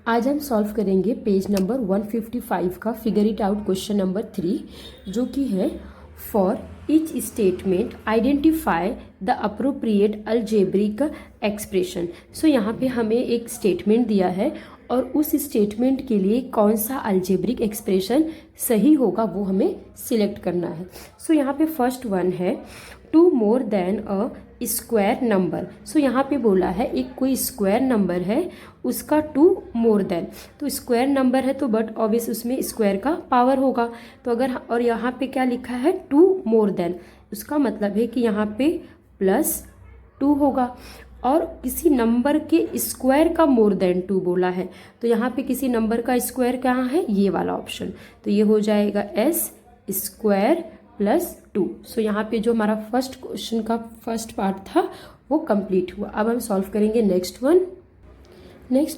आज हम सॉल्व करेंगे पेज नंबर 155 का figure it out question number 3, जो कि है for each statement identify the appropriate algebraic expression. So यहाँ पे हमें एक स्टेटमेंट दिया है और उस स्टेटमेंट के लिए कौन सा अलजेब्रिक एक्सप्रेशन सही होगा वो हमें सिलेक्ट करना है। सो यहाँ पे फर्स्ट वन है 2 more than a square number. So यहाँ पे बोला है एक कोई स्क्वायर नंबर है, उसका 2 मोर देन, तो स्क्वायर नंबर है तो बट ऑब्वियस उसमें स्क्वायर का पावर होगा। तो अगर और यहाँ पे क्या लिखा है 2 मोर देन, उसका मतलब है कि यहाँ पे +2 होगा। और किसी नंबर के स्क्वायर का मोर देन 2 बोला है, तो यहाँ पे किसी नंबर का स्क्वायर कहाँ है, ये वाला ऑप्शन, तो ये हो जाएगा s² +2। सो यहाँ पे जो हमारा फर्स्ट क्वेश्चन का फर्स्ट पार्ट था वो कंप्लीट हुआ। अब हम सॉल्व करेंगे नेक्स्ट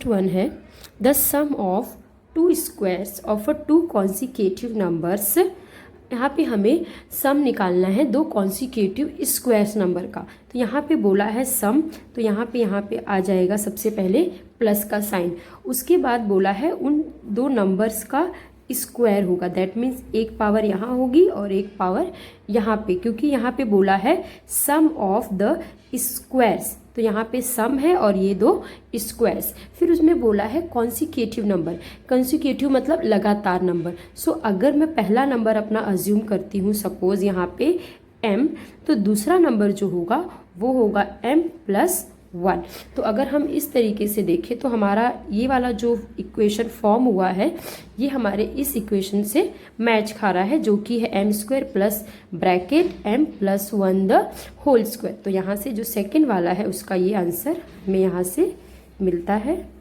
वन है the sum of 2 squares of 2 consecutive numbers. यहाँ पे हमें सम निकालना है 2 कॉन्सिक्यूटिव स्क्वायर्स नंबर का। तो यहाँ पे बोला है सम, तो यहाँ पे आ जाएगा सबसे पहले प्लस का साइन, उसके बाद बोला है उन 2 नंबर्स का स्क्वायर होगा। दैट मीन्स एक पावर यहाँ होगी और एक पावर यहाँ पे, क्योंकि यहाँ पे बोला है सम ऑफ द स्क्वायर्स, तो यहाँ पे सम है और ये 2 स्क्वायर्स। फिर उसमें बोला है कॉन्सिक्यूटिव नंबर, कॉन्सिक्यूटिव मतलब लगातार नंबर। सो अगर मैं पहला नंबर अपना अज्यूम करती हूँ सपोज यहाँ पे m, तो दूसरा नंबर जो होगा वो होगा m+1। तो अगर हम इस तरीके से देखें तो हमारा ये वाला जो इक्वेशन फॉर्म हुआ है ये हमारे इस इक्वेशन से मैच खा रहा है, जो कि है m² plus bracket m+1 the whole square. तो यहाँ से जो सेकंड वाला है उसका ये आंसर हमें यहाँ से मिलता है।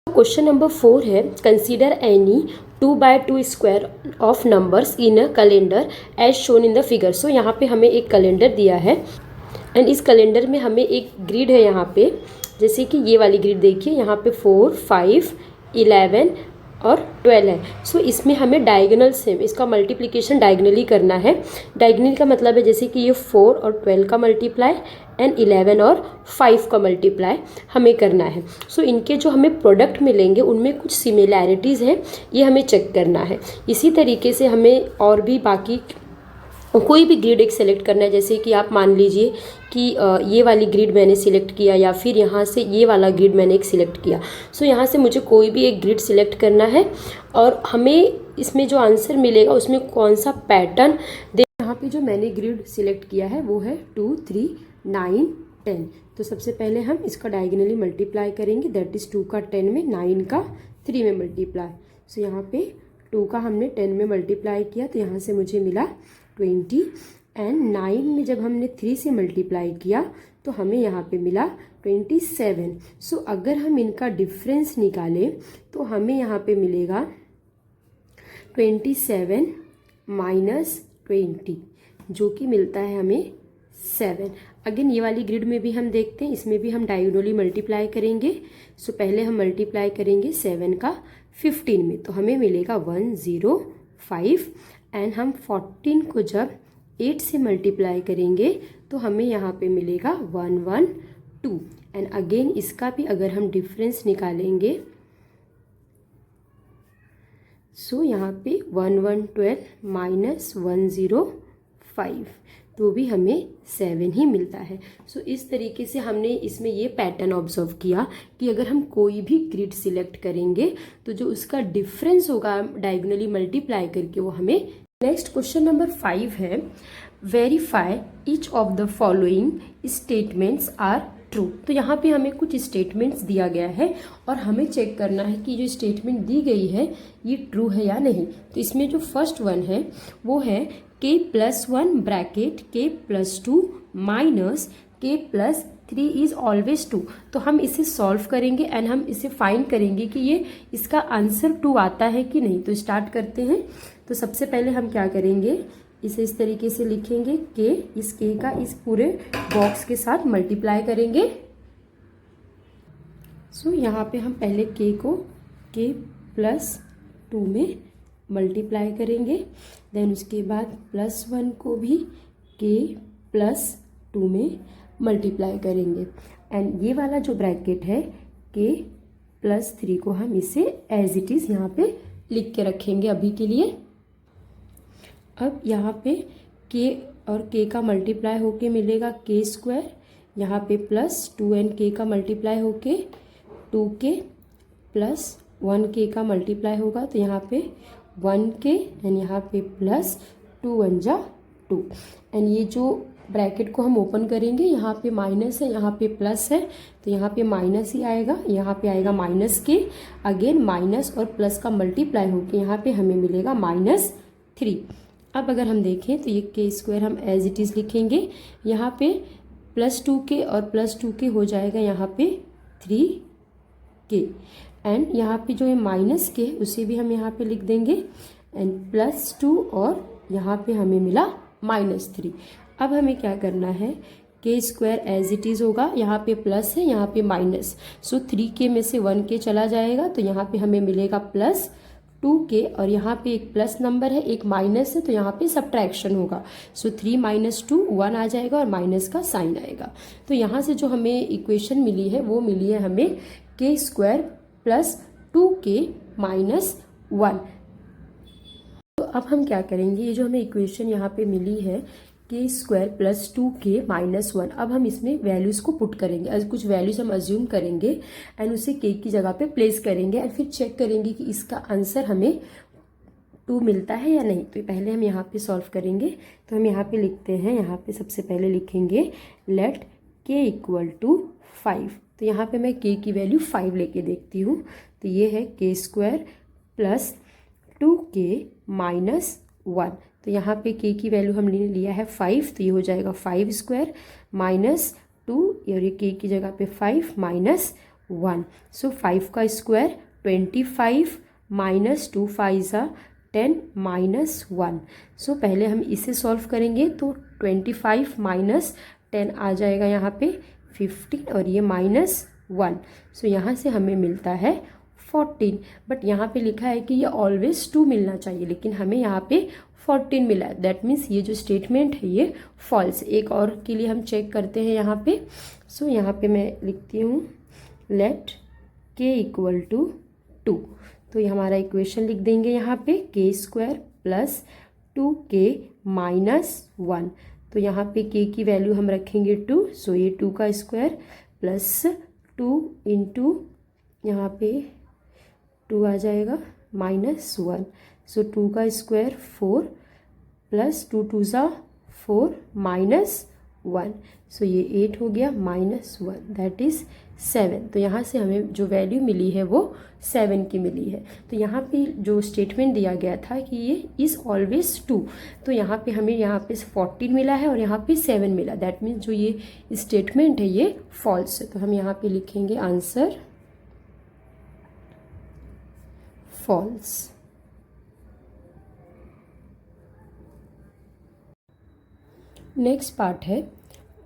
क्वेश्चन नंबर 4 है consider any 2/2 square of numbers in a calendar as shown in the figure. So यहाँ पे हमें एक कैलेंडर दिया है एंड इस कैलेंडर में हमें एक ग्रिड है यहाँ पे, जैसे कि ये वाली ग्रिड देखिए, यहाँ पे 4, 5, 11 और 12 है। सो इसमें हमें डायगोनल से इसका मल्टीप्लिकेशन डायगनली करना है। डायगनल का मतलब है जैसे कि ये 4 और 12 का मल्टीप्लाई एंड 11 और 5 का मल्टीप्लाई हमें करना है। सो इनके जो हमें प्रोडक्ट मिलेंगे उनमें कुछ सिमिलैरिटीज़ हैं, ये हमें चेक करना है। इसी तरीके से हमें और भी बाकी कोई भी ग्रिड एक सेलेक्ट करना है, जैसे कि आप मान लीजिए कि ये वाली ग्रिड मैंने सिलेक्ट किया या फिर यहाँ से ये वाला ग्रिड मैंने एक सिलेक्ट किया। सो यहाँ से मुझे कोई भी एक ग्रिड सिलेक्ट करना है और हमें इसमें जो आंसर मिलेगा उसमें कौन सा पैटर्न दे। यहाँ पे जो मैंने ग्रिड सिलेक्ट किया है वो है 2, 3, 9, 10। तो सबसे पहले हम इसका डायगोनली मल्टीप्लाई करेंगे, दैट इज़ 2 का 10 में, 9 का 3 में मल्टीप्लाई। सो यहाँ पे 2 का हमने 10 में मल्टीप्लाई किया तो यहाँ से मुझे मिला 20 एंड 9 में जब हमने 3 से मल्टीप्लाई किया तो हमें यहाँ पे मिला 27। सो अगर हम इनका डिफरेंस निकालें तो हमें यहाँ पे मिलेगा 27 - 20, जो कि मिलता है हमें 7। अगेन ये वाली ग्रिड में भी हम देखते हैं, इसमें भी हम डायगोनली मल्टीप्लाई करेंगे। सो पहले हम मल्टीप्लाई करेंगे 7 का 15 में, तो हमें मिलेगा 105 एंड हम 14 को जब 8 से मल्टीप्लाई करेंगे तो हमें यहाँ पे मिलेगा 112 एंड अगेन इसका भी अगर हम डिफरेंस निकालेंगे सो यहाँ पे 112 - 105, तो भी हमें 7 ही मिलता है। सो इस तरीके से हमने इसमें ये पैटर्न ऑब्जर्व किया कि अगर हम कोई भी ग्रिड सिलेक्ट करेंगे तो जो उसका डिफरेंस होगा डायगोनली मल्टीप्लाई करके वो हमें। नेक्स्ट क्वेश्चन नंबर 5 है verify each of the following statements are true. तो यहाँ पे हमें कुछ स्टेटमेंट्स दिया गया है और हमें चेक करना है कि जो स्टेटमेंट दी गई है ये ट्रू है या नहीं। तो इसमें जो फर्स्ट वन है वो है k+1 bracket k+2 minus k+3 is always 2। तो हम इसे सॉल्व करेंगे एंड हम इसे फाइंड करेंगे कि ये इसका आंसर 2 आता है कि नहीं। तो स्टार्ट करते हैं। तो सबसे पहले हम क्या करेंगे, इसे इस तरीके से लिखेंगे k, इस k का इस पूरे बॉक्स के साथ मल्टीप्लाई करेंगे। सो यहाँ पे हम पहले k को k+2 में मल्टीप्लाई करेंगे, देन उसके बाद +1 को भी k+2 में मल्टीप्लाई करेंगे। एंड ये वाला जो ब्रैकेट है k प्लस 3 को हम इसे एज इट इज़ यहाँ पे लिख के रखेंगे अभी के लिए। अब यहाँ पे k और k का मल्टीप्लाई होके मिलेगा k स्क्वायर, यहाँ पे प्लस 2nk का मल्टीप्लाई होके 2k प्लस 1k का मल्टीप्लाई होगा, तो यहाँ पे 1k एंड यहाँ पे प्लस 2 1 जा 2। एंड ये जो ब्रैकेट को हम ओपन करेंगे, यहाँ पे माइनस है, यहाँ पे प्लस है, तो यहाँ पे माइनस ही आएगा, यहाँ पे आएगा माइनस के, अगेन माइनस और प्लस का मल्टीप्लाई होके यहाँ पे हमें मिलेगा -3। अब अगर हम देखें तो ये के स्क्वायर हम एज इट इज़ लिखेंगे, यहाँ पे प्लस 2k और प्लस 2k हो जाएगा यहाँ पे 3k। एंड यहाँ पे जो है माइनस के उसे भी हम यहाँ पे लिख देंगे, एंड प्लस 2 और यहाँ पे हमें मिला -3। अब हमें क्या करना है, के स्क्वायर एज इट इज़ होगा, यहाँ पे प्लस है, यहाँ पे माइनस, सो 3k में से 1k चला जाएगा, तो यहाँ पे हमें मिलेगा प्लस 2k, और यहाँ पे एक प्लस नंबर है एक माइनस है, तो यहाँ पे सब्ट्रैक्शन होगा, सो 3 - 2 1 आ जाएगा और माइनस का साइन आएगा। तो यहाँ से जो हमें इक्वेशन मिली है वो मिली है हमें के स्क्वायर प्लस 2k माइनस 1। तो अब हम क्या करेंगे, ये जो हमें इक्वेशन यहाँ पे मिली है के स्क्वायर प्लस 2k माइनस 1, अब हम इसमें वैल्यूज़ को पुट करेंगे, कुछ वैल्यूज़ हम अज्यूम करेंगे एंड उसे k की जगह पे प्लेस करेंगे, एंड फिर चेक करेंगे कि इसका आंसर हमें 2 मिलता है या नहीं। तो पहले हम यहाँ पे सॉल्व करेंगे, तो हम यहाँ पे लिखते हैं, यहाँ पे सबसे पहले लिखेंगे लेट k = 5। तो यहाँ पे मैं k की वैल्यू 5 लेके देखती हूँ, तो ये है के स्क्वायर प्लस 2k माइनस 1। तो यहाँ पे k की वैल्यू हमने लिया है 5, तो ये हो जाएगा 5 स्क्वायर माइनस 2, और ये k की जगह पे 5 माइनस 1, सो 5 का स्क्वायर 25 माइनस 2 5 10 माइनस 1। सो पहले हम इसे सॉल्व करेंगे, तो 25 माइनस 10 आ जाएगा यहाँ पे 15, और ये -1, सो यहाँ से हमें मिलता है 14। बट यहाँ पे लिखा है कि ये ऑलवेज 2 मिलना चाहिए, लेकिन हमें यहाँ पे 14 मिला है, दैट मीन्स ये जो स्टेटमेंट है ये फॉल्स। एक और के लिए हम चेक करते हैं यहाँ पे, सो यहाँ पे मैं लिखती हूँ लेट k = 2। तो ये हमारा इक्वेशन लिख देंगे यहाँ पे के स्क्वायर प्लस 2k माइनस 1। तो यहाँ पे k की वैल्यू हम रखेंगे 2, सो ये 2 का स्क्वायर प्लस 2 इंटू यहाँ पे 2 आ जाएगा -1, सो 2 का स्क्वायर 4 प्लस 2 2 4 -1, सो ये 8 हो गया -1, दैट इज़ 7। तो यहाँ से हमें जो वैल्यू मिली है वो 7 की मिली है। तो यहाँ पे जो स्टेटमेंट दिया गया था कि ये इज़ ऑलवेज 2, तो यहाँ पे हमें यहाँ पे 14 मिला है और यहाँ पे 7 मिला, दैट मीन्स जो ये स्टेटमेंट है ये फॉल्स है। तो हम यहाँ पे लिखेंगे आंसर फॉल्स। नेक्स्ट पार्ट है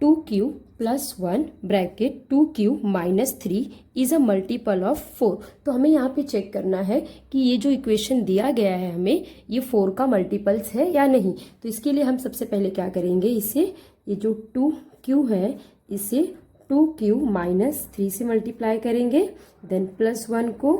2q plus 1 bracket 2q minus 3 is a multiple of 4। तो हमें यहाँ पे चेक करना है कि ये जो इक्वेशन दिया गया है हमें ये 4 का मल्टीपल्स है या नहीं। तो इसके लिए हम सबसे पहले क्या करेंगे, इसे ये जो 2q है इसे 2q माइनस 3 से मल्टीप्लाई करेंगे, देन प्लस 1 को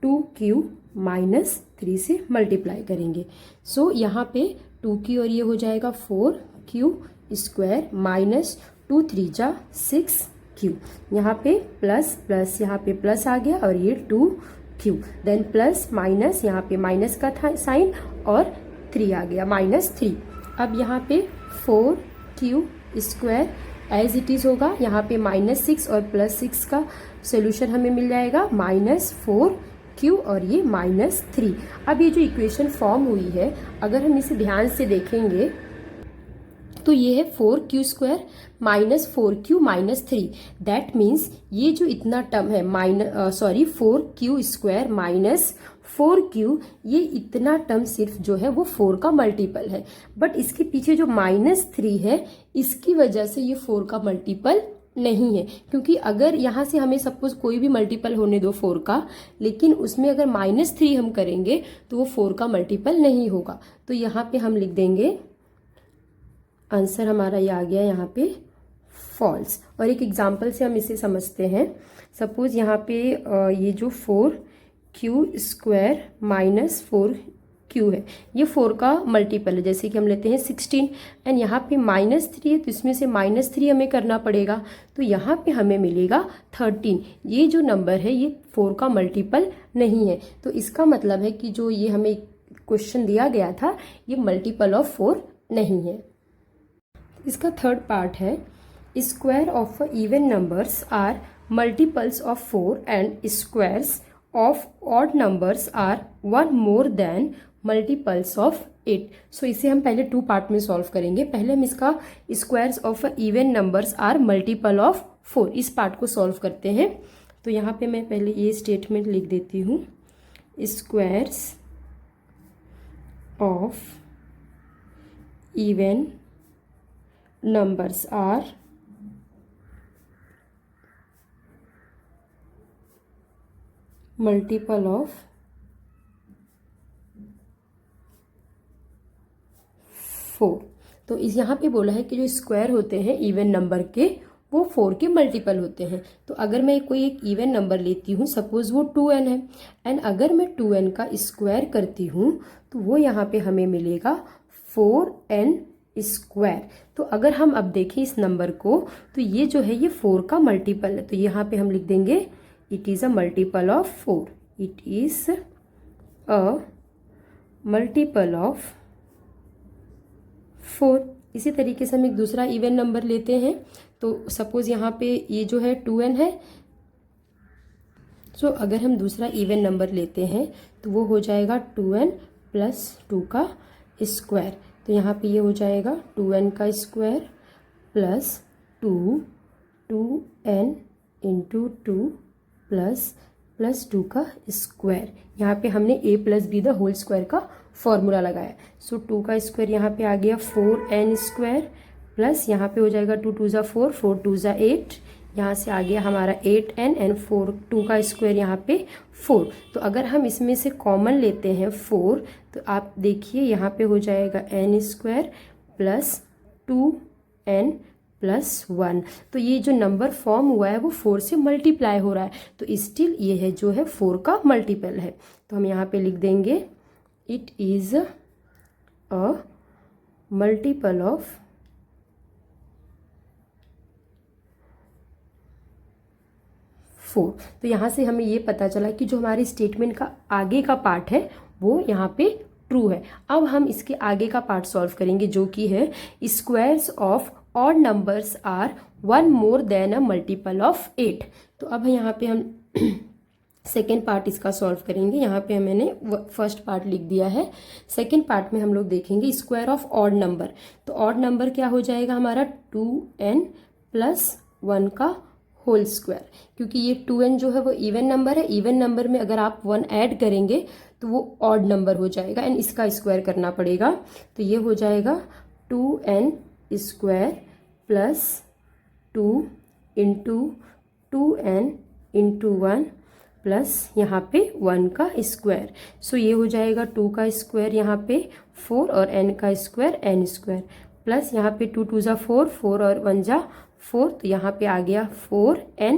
2q माइनस 3 से मल्टीप्लाई करेंगे। सो यहाँ पे 2q और ये हो जाएगा 4q स्क्वायर माइनस 2 3 जा 6q, यहाँ पे प्लस प्लस यहाँ पे प्लस आ गया और ये 2q, देन प्लस माइनस यहाँ पे माइनस का था साइन और 3 आ गया -3। अब यहाँ पे 4q square as it is होगा, यहाँ पे -6 और +6 का सोल्यूशन हमें मिल जाएगा -4q और ये -3। अब ये जो इक्वेशन फॉर्म हुई है अगर हम इसे ध्यान से देखेंगे तो ये है 4q square minus 4q minus 3, that means ये जो इतना टर्म है 4q स्क्वायर माइनस 4q, ये इतना टर्म सिर्फ जो है वो 4 का मल्टीपल है, बट इसके पीछे जो -3 है इसकी वजह से ये 4 का मल्टीपल नहीं है। क्योंकि अगर यहाँ से हमें सपोज कोई भी मल्टीपल होने दो 4 का, लेकिन उसमें अगर -3 हम करेंगे तो वो 4 का मल्टीपल नहीं होगा। तो यहाँ पे हम लिख देंगे आंसर हमारा ये आ गया यहाँ पे फॉल्स। और एक एग्जाम्पल से हम इसे समझते हैं। सपोज यहाँ पे ये जो 4q² माइनस 4q है, ये 4 का मल्टीपल है। जैसे कि हम लेते हैं 16 एंड यहाँ पे -3 है, तो इसमें से -3 हमें करना पड़ेगा, तो यहाँ पे हमें मिलेगा 13। ये जो नंबर है ये 4 का मल्टीपल नहीं है, तो इसका मतलब है कि जो ये हमें क्वेश्चन दिया गया था ये मल्टीपल ऑफ 4 नहीं है। इसका थर्ड पार्ट है, square of even numbers are multiples of 4 and squares of odd numbers are 1 more than multiples of 8। So इसे हम पहले 2 पार्ट में सॉल्व करेंगे। पहले हम इसका squares of even numbers are multiple of 4 इस पार्ट को सॉल्व करते हैं। तो यहाँ पे मैं पहले ये स्टेटमेंट लिख देती हूँ, squares of even numbers are multiple of 4। तो इस यहाँ पे बोला है कि जो स्क्वायर होते हैं इवन नंबर के वो 4 के मल्टीपल होते हैं। तो अगर मैं कोई एक इवन नंबर लेती हूँ, सपोज वो 2n है, एंड अगर मैं 2n का स्क्वायर करती हूँ तो वो यहाँ पे हमें मिलेगा 4n स्क्वायर। तो अगर हम अब देखें इस नंबर को, तो ये जो है ये 4 का मल्टीपल है, तो यहाँ पे हम लिख देंगे it is a multiple of 4। It is a multiple of 4। इसी तरीके से हम एक दूसरा इवन नंबर लेते हैं। तो सपोज यहाँ पे ये जो है 2n है, सो अगर हम दूसरा इवन नंबर लेते हैं तो वो हो जाएगा 2n प्लस 2 का स्क्वायर। तो यहाँ पे ये हो जाएगा 2n का square plus 2n into 2 plus 2 का स्क्वायर। यहाँ पे हमने a plus B the whole square का फॉर्मूला लगाया। सो 2 का स्क्वायर यहाँ पे आ गया 4n स्क्वायर प्लस यहाँ पे हो जाएगा 2 2 ज़ा 4, 4 2 ज़ा 8, यहाँ से आ गया हमारा 8n एंड 2 का स्क्वायर यहाँ पे 4। तो अगर हम इसमें से कॉमन लेते हैं 4, तो आप देखिए यहाँ पे हो जाएगा n square plus 2n plus 1। तो ये जो नंबर फॉर्म हुआ है वो 4 से मल्टीप्लाई हो रहा है, तो स्टिल ये है जो है 4 का मल्टीपल है। तो हम यहाँ पे लिख देंगे it is a multiple of 4। तो यहाँ से हमें ये पता चला कि जो हमारी स्टेटमेंट का आगे का पार्ट है वो यहाँ पे ट्रू है। अब हम इसके आगे का पार्ट सॉल्व करेंगे जो कि है squares of odd numbers are 1 more than a multiple of 8। तो अब यहाँ पे हम सेकेंड पार्ट इसका सॉल्व करेंगे। यहाँ पे मैंने फर्स्ट पार्ट लिख दिया है। सेकेंड पार्ट में हम लोग देखेंगे स्क्वायर ऑफ ऑड नंबर। तो ऑड नंबर क्या हो जाएगा हमारा 2n प्लस 1 का होल स्क्वायर, क्योंकि ये 2n जो है वो इवन नंबर है। इवन नंबर में अगर आप 1 ऐड करेंगे तो वो ऑड नंबर हो जाएगा एंड इसका स्क्वायर करना पड़ेगा। तो ये हो जाएगा 2n square plus 2 into 2n into 1 plus यहाँ पे 1 का स्क्वायर। सो ये हो जाएगा 2 का स्क्वायर यहाँ पे 4 और n का स्क्वायर n स्क्वायर प्लस यहाँ पे 2 2 ज़ा 4, 4 और 1 ज़ा 4, तो यहाँ पे आ गया 4n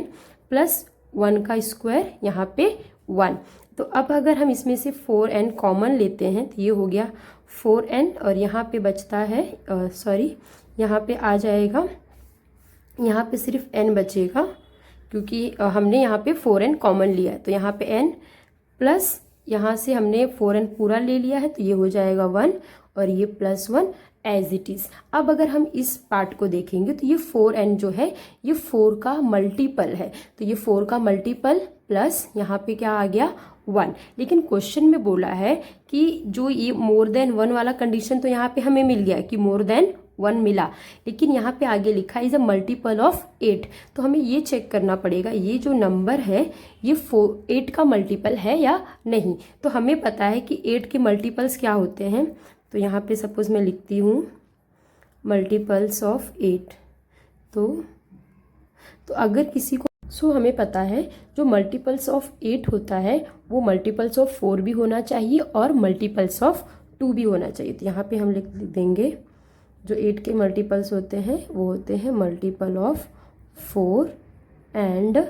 प्लस 1 का स्क्वायर यहाँ पे 1। तो अब अगर हम इसमें से 4n कॉमन लेते हैं तो ये हो गया 4n और यहाँ पे बचता है यहाँ पे आ जाएगा, यहाँ पे सिर्फ n बचेगा क्योंकि हमने यहाँ पे 4n कॉमन लिया है। तो यहाँ पे n प्लस यहाँ से हमने 4n पूरा ले लिया है, तो ये हो जाएगा 1 और ये प्लस 1 एज इट इज़। अब अगर हम इस पार्ट को देखेंगे तो ये 4n जो है ये 4 का मल्टीपल है, तो ये 4 का मल्टीपल प्लस यहाँ पे क्या आ गया 1। लेकिन क्वेश्चन में बोला है कि जो ये मोर देन 1 वाला कंडीशन तो यहाँ पे हमें मिल गया कि मोर देन 1 मिला, लेकिन यहाँ पे आगे लिखा इज अ मल्टीपल ऑफ 8। तो हमें ये चेक करना पड़ेगा ये जो नंबर है ये 8 का मल्टीपल है या नहीं। तो हमें पता है कि 8 के मल्टीपल्स क्या होते हैं। तो यहाँ पे सपोज मैं लिखती हूँ मल्टीपल्स ऑफ 8। तो अगर किसी को हमें पता है जो मल्टीपल्स ऑफ 8 होता है वो मल्टीपल्स ऑफ 4 भी होना चाहिए और मल्टीपल्स ऑफ 2 भी होना चाहिए। तो यहाँ पे हम लिख देंगे जो 8 के मल्टीपल्स होते हैं वो होते हैं multiple of 4 and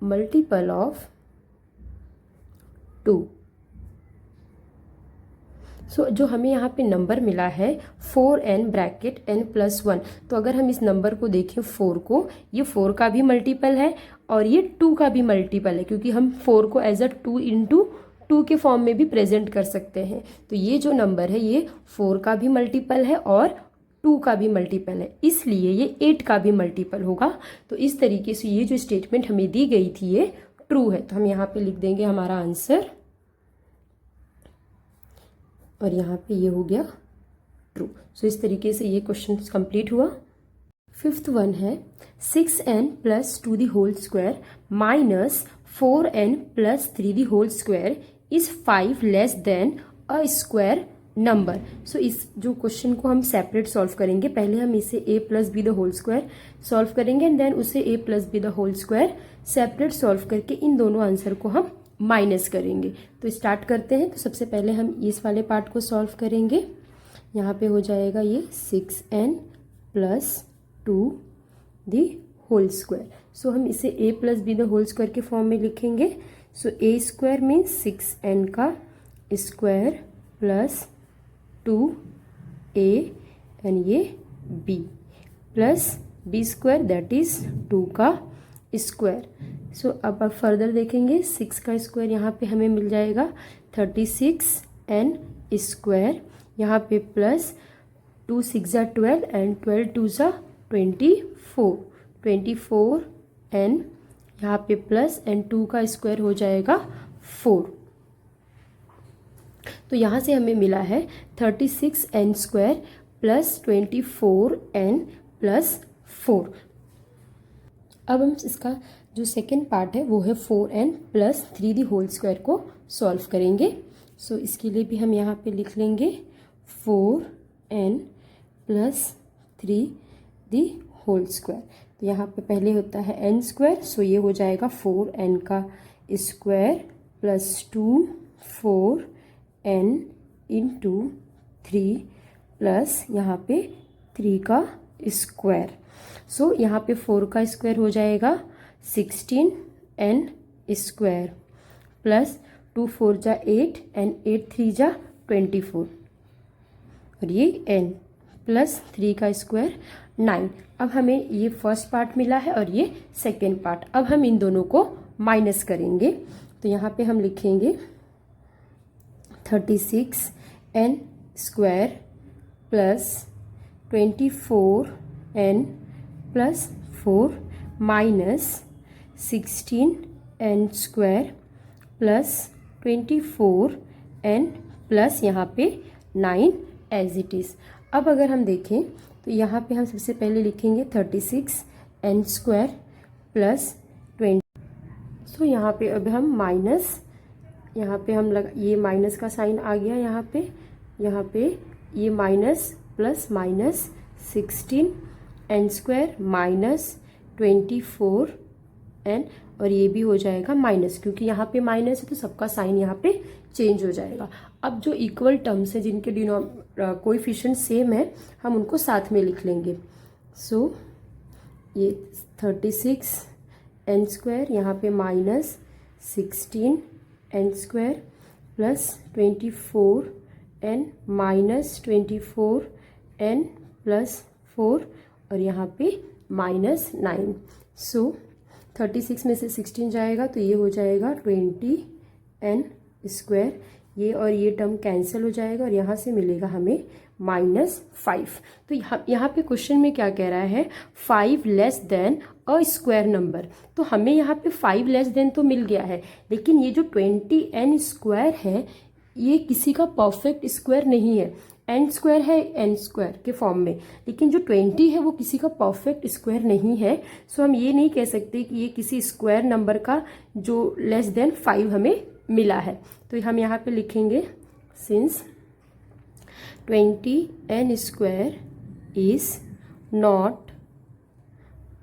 multiple of 2। सो जो हमें यहाँ पे नंबर मिला है 4n ब्रैकेट n+1, तो अगर हम इस नंबर को देखें 4 को, ये 4 का भी मल्टीपल है और ये 2 का भी मल्टीपल है, क्योंकि हम 4 को एज अ 2 इंटू 2 के फॉर्म में भी प्रेजेंट कर सकते हैं। तो ये जो नंबर है ये 4 का भी मल्टीपल है और 2 का भी मल्टीपल है, इसलिए ये 8 का भी मल्टीपल होगा। तो इस तरीके से ये जो स्टेटमेंट हमें दी गई थी ये ट्रू है। तो हम यहाँ पे लिख देंगे हमारा आंसर, और यहाँ पे ये हो गया ट्रू। सो इस तरीके से ये क्वेश्चन कंप्लीट हुआ। फिफ्थ वन है 6n + 2 the whole square minus 4n + 3 the whole square is 5 less than a square number. So इस जो क्वेश्चन को हम सेपरेट सॉल्व करेंगे। पहले हम इसे a + b the whole square solve करेंगे एंड देन उसे a + b the whole square separate solve करके इन दोनों आंसर को हम माइनस करेंगे। तो स्टार्ट करते हैं। तो सबसे पहले हम इस वाले पार्ट को सॉल्व करेंगे। यहाँ पे हो जाएगा ये 6n + 2 दी होल स्क्वायर। सो हम इसे a + b the whole square के फॉर्म में लिखेंगे। So a square means 6n का स्क्वायर प्लस 2a एंड ये b plus b square that is 2 का स्क्वायर। सो अब फर्दर देखेंगे 6 का स्क्वायर यहाँ पे हमें मिल जाएगा 36n स्क्वायर, यहाँ पे प्लस 2 6 ज़ा 12 एंड 12 2 ज़ा 24n, यहाँ पे प्लस एंड 2 का स्क्वायर हो जाएगा 4। तो यहाँ से हमें मिला है 36n square plus 24n plus 4। अब हम इसका जो सेकेंड पार्ट है वो है 4n + 3 दी होल स्क्वायर को सॉल्व करेंगे। सो इसके लिए भी हम यहाँ पे लिख लेंगे 4n + 3 दी होल स्क्वायर। तो यहाँ पे पहले होता है n स्क्वायर, सो ये हो जाएगा 4n का square plus 2 4n into 3 plus यहाँ पे 3 का स्क्वायर। सो यहाँ पे 4 का स्क्वायर हो जाएगा 16n स्क्वायर प्लस 2 4 ज़ा 8 एंड 8 3 ज़ा 24 और ये n प्लस 3 का स्क्वायर 9। अब हमें ये फर्स्ट पार्ट मिला है और ये सेकेंड पार्ट। अब हम इन दोनों को माइनस करेंगे। तो यहाँ पे हम लिखेंगे 36n square plus 24n plus 4 minus 16n square plus 24n plus यहाँ पे 9 एज इट इज़। अब अगर हम देखें तो यहाँ पे हम सबसे पहले लिखेंगे 36n स्क्वायर प्लस 20। सो यहाँ पे अब हम माइनस, यहाँ पे हम ये माइनस का साइन आ गया, यहाँ पे ये minus plus minus 16n square minus 24n और ये भी हो जाएगा माइनस, क्योंकि यहाँ पे माइनस है तो सबका साइन यहाँ पे चेंज हो जाएगा। अब जो इक्वल टर्म्स है जिनके कोएफिशिएंट सेम है हम उनको साथ में लिख लेंगे। सो ये 36n स्क्वायर यहाँ पे minus 16n square plus 24n minus 24n plus 4 और यहाँ पे माइनस 9। सो 36 में से 16 जाएगा तो ये हो जाएगा 20n स्क्वायर, ये और ये टर्म कैंसिल हो जाएगा और यहाँ से मिलेगा हमें -5। तो यहाँ पे क्वेश्चन में क्या कह रहा है 5 less than a square number. तो हमें यहाँ पे 5 लेस देन तो मिल गया है, लेकिन ये जो 20n स्क्वायर है ये किसी का परफेक्ट स्क्वायर नहीं है। n स्क्वायर है n स्क्वायर के फॉर्म में, लेकिन जो 20 है वो किसी का परफेक्ट स्क्वायर नहीं है। सो हम ये नहीं कह सकते कि ये किसी स्क्वायर नंबर का जो लेस देन 5 हमें मिला है। तो हम यहाँ पे लिखेंगे since 20n square is not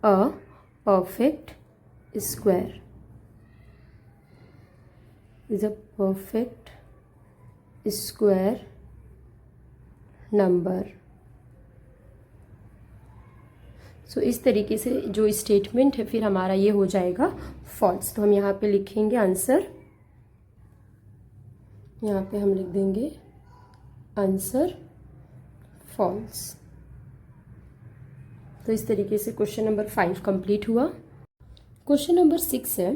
a perfect square, is a perfect square number सो इस तरीके से जो स्टेटमेंट है फिर हमारा ये हो जाएगा फॉल्स। तो हम यहाँ पे लिखेंगे आंसर, यहाँ पे हम लिख देंगे आंसर फॉल्स। तो इस तरीके से क्वेश्चन नंबर 5 कंप्लीट हुआ। क्वेश्चन नंबर 6 है,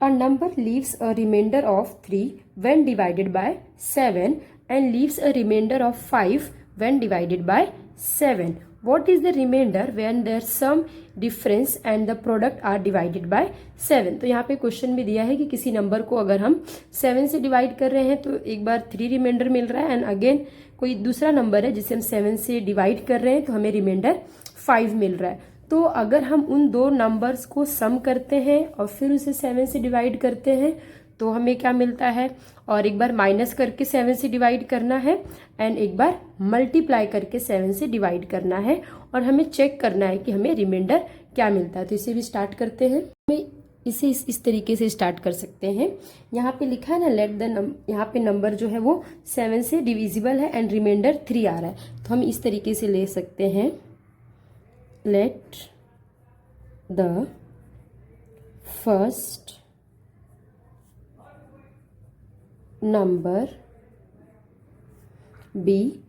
a number leaves a remainder of 3 when divided by 7 and leaves a remainder of 5 when divided by 7. What is the remainder when their sum, difference and the product are divided by 7? तो यहाँ पे question में दिया है कि किसी number को अगर हम 7 से डिवाइड कर रहे हैं तो एक बार 3 रिमाइंडर मिल रहा है, एंड अगेन कोई दूसरा नंबर है जिसे हम 7 से डिवाइड कर रहे हैं तो हमें रिमाइंडर 5 मिल रहा है। तो अगर हम उन दो नंबर्स को सम करते हैं और फिर उसे 7 से डिवाइड करते हैं तो हमें क्या मिलता है, और एक बार माइनस करके 7 से डिवाइड करना है एंड एक बार मल्टीप्लाई करके 7 से डिवाइड करना है, और हमें चेक करना है कि हमें रिमाइंडर क्या मिलता है। तो इसे भी स्टार्ट करते हैं। हमें इसे इस तरीके से स्टार्ट कर सकते हैं। यहाँ पे लिखा है ना लेट द यहाँ पे नंबर जो है वो 7 से डिविजिबल है एंड रिमाइंडर 3 आ रहा है, तो हम इस तरीके से ले सकते हैं, let the first number be,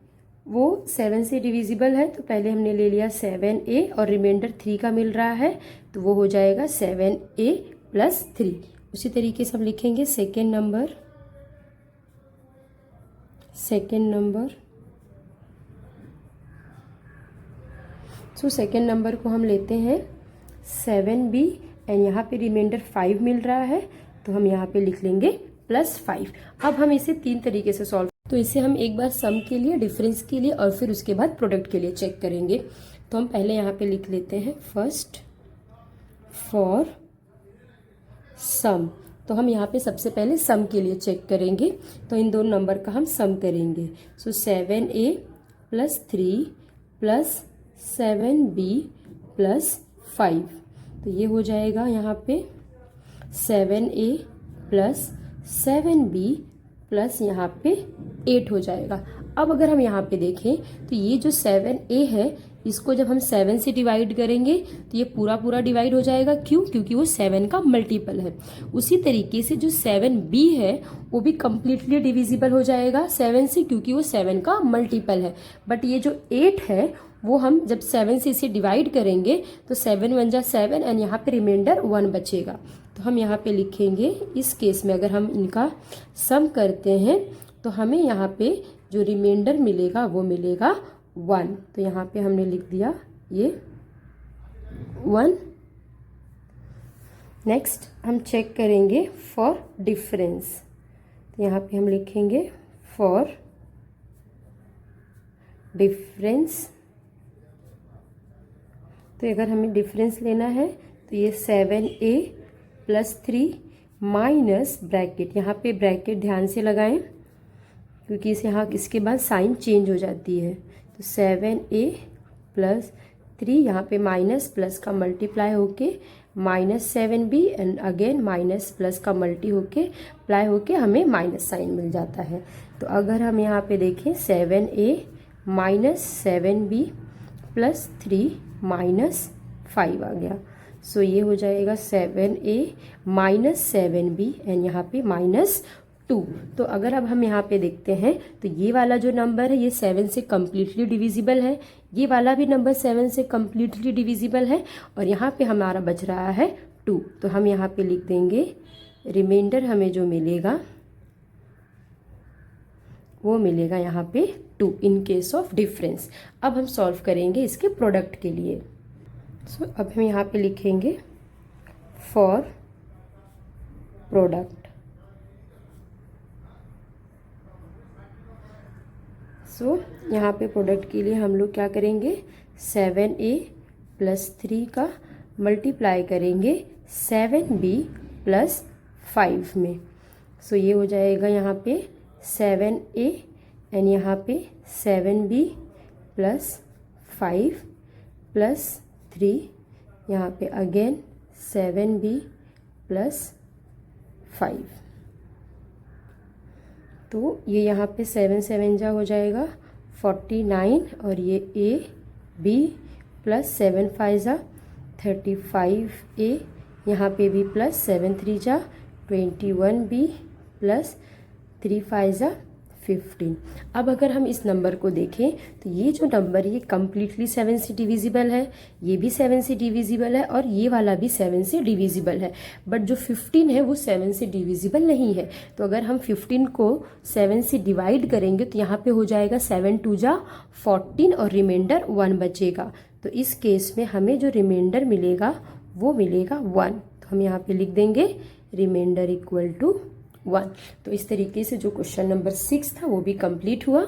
वो 7 से डिविजिबल है तो पहले हमने ले लिया 7a और रिमाइंडर 3 का मिल रहा है तो वो हो जाएगा 7a प्लस 3। उसी तरीके से हम लिखेंगे second number. So second number को हम लेते हैं 7b एंड यहाँ पे रिमाइंडर 5 मिल रहा है तो हम यहाँ पे लिख लेंगे +5। अब हम इसे 3 तरीके से सॉल्व, तो इसे हम एक बार सम के लिए, डिफरेंस के लिए और फिर उसके बाद प्रोडक्ट के लिए चेक करेंगे। तो हम पहले यहाँ पे लिख लेते हैं फर्स्ट फॉर सम। तो हम यहाँ पे सबसे पहले सम के लिए चेक करेंगे, तो इन दोनों नंबर का हम सम करेंगे। सो 7a + 3 + 7b + 5, तो ये हो जाएगा यहाँ पे 7a + 7b प्लस यहाँ पे 8 हो जाएगा। अब अगर हम यहाँ पे देखें तो ये जो 7a है इसको जब हम 7 से डिवाइड करेंगे तो ये पूरा डिवाइड हो जाएगा। क्यों? क्योंकि वो 7 का मल्टीपल है। उसी तरीके से जो 7b है वो भी कम्प्लीटली डिविजिबल हो जाएगा 7 से, क्योंकि वो 7 का मल्टीपल है। बट ये जो 8 है वो हम जब 7 से इसे डिवाइड करेंगे तो 7 × 1 = 7 एंड यहाँ पे रिमाइंडर 1 बचेगा। तो हम यहाँ पे लिखेंगे, इस केस में अगर हम इनका सम करते हैं तो हमें यहाँ पे जो रिमाइंडर मिलेगा वो मिलेगा 1। तो यहाँ पे हमने लिख दिया ये 1। नेक्स्ट हम चेक करेंगे फॉर डिफरेंस, तो यहाँ पे हम लिखेंगे फॉर डिफरेंस। तो अगर हमें डिफरेंस लेना है तो ये 7a + 3 माइनस ब्रैकेट, यहाँ पे ब्रैकेट ध्यान से लगाएं क्योंकि इसे यहाँ इसके बाद साइन चेंज हो जाती है। तो 7a + 3 यहाँ पे माइनस प्लस का मल्टीप्लाई होके -7b and again minus plus का मल्टी होके अप्लाई होके हमें माइनस साइन मिल जाता है। तो अगर हम यहाँ पे देखें 7a - 7b + 3 - 5 आ गया। सो ये हो जाएगा 7a - 7b एंड यहाँ पे -2। तो अगर अब हम यहाँ पे देखते हैं तो ये वाला जो नंबर है ये 7 से कम्प्लीटली डिविजिबल है, ये वाला भी नंबर 7 से कम्प्लीटली डिविजिबल है, और यहाँ पे हमारा बच रहा है 2। तो हम यहाँ पे लिख देंगे रिमाइंडर हमें जो मिलेगा वो मिलेगा यहाँ पे 2 इन केस ऑफ डिफरेंस। अब हम सॉल्व करेंगे इसके प्रोडक्ट के लिए। सो अब हम यहाँ पे लिखेंगे फॉर प्रोडक्ट। सो यहाँ पे प्रोडक्ट के लिए हम लोग क्या करेंगे, 7a + 3 का मल्टीप्लाई करेंगे 7b + 5 में। सो ये हो जाएगा यहाँ पे 7a एंड यहाँ पे 7b + 5 + 3, यहाँ पे अगेन 7b + 5। तो ये यहाँ पे 7 7 जा हो जाएगा 49 और ये a b प्लस 7 5 जा 35A, यहाँ पे भी प्लस 7 3 जा 21B प्लस 3 5 जा 15। अब अगर हम इस नंबर को देखें तो ये जो नंबर ये कम्प्लीटली 7 से डिविजिबल है, ये भी 7 से डिविजिबल है और ये वाला भी 7 से डिविजिबल है, बट जो 15 है वो 7 से डिविजिबल नहीं है। तो अगर हम 15 को 7 से डिवाइड करेंगे तो यहाँ पे हो जाएगा 7 2 जा 14 और रिमाइंडर 1 बचेगा। तो इस केस में हमें जो रिमाइंडर मिलेगा वो मिलेगा 1। तो हम यहाँ पे लिख देंगे रिमाइंडर इक्वल टू 1। तो इस तरीके से जो क्वेश्चन नंबर 6 था वो भी कंप्लीट हुआ।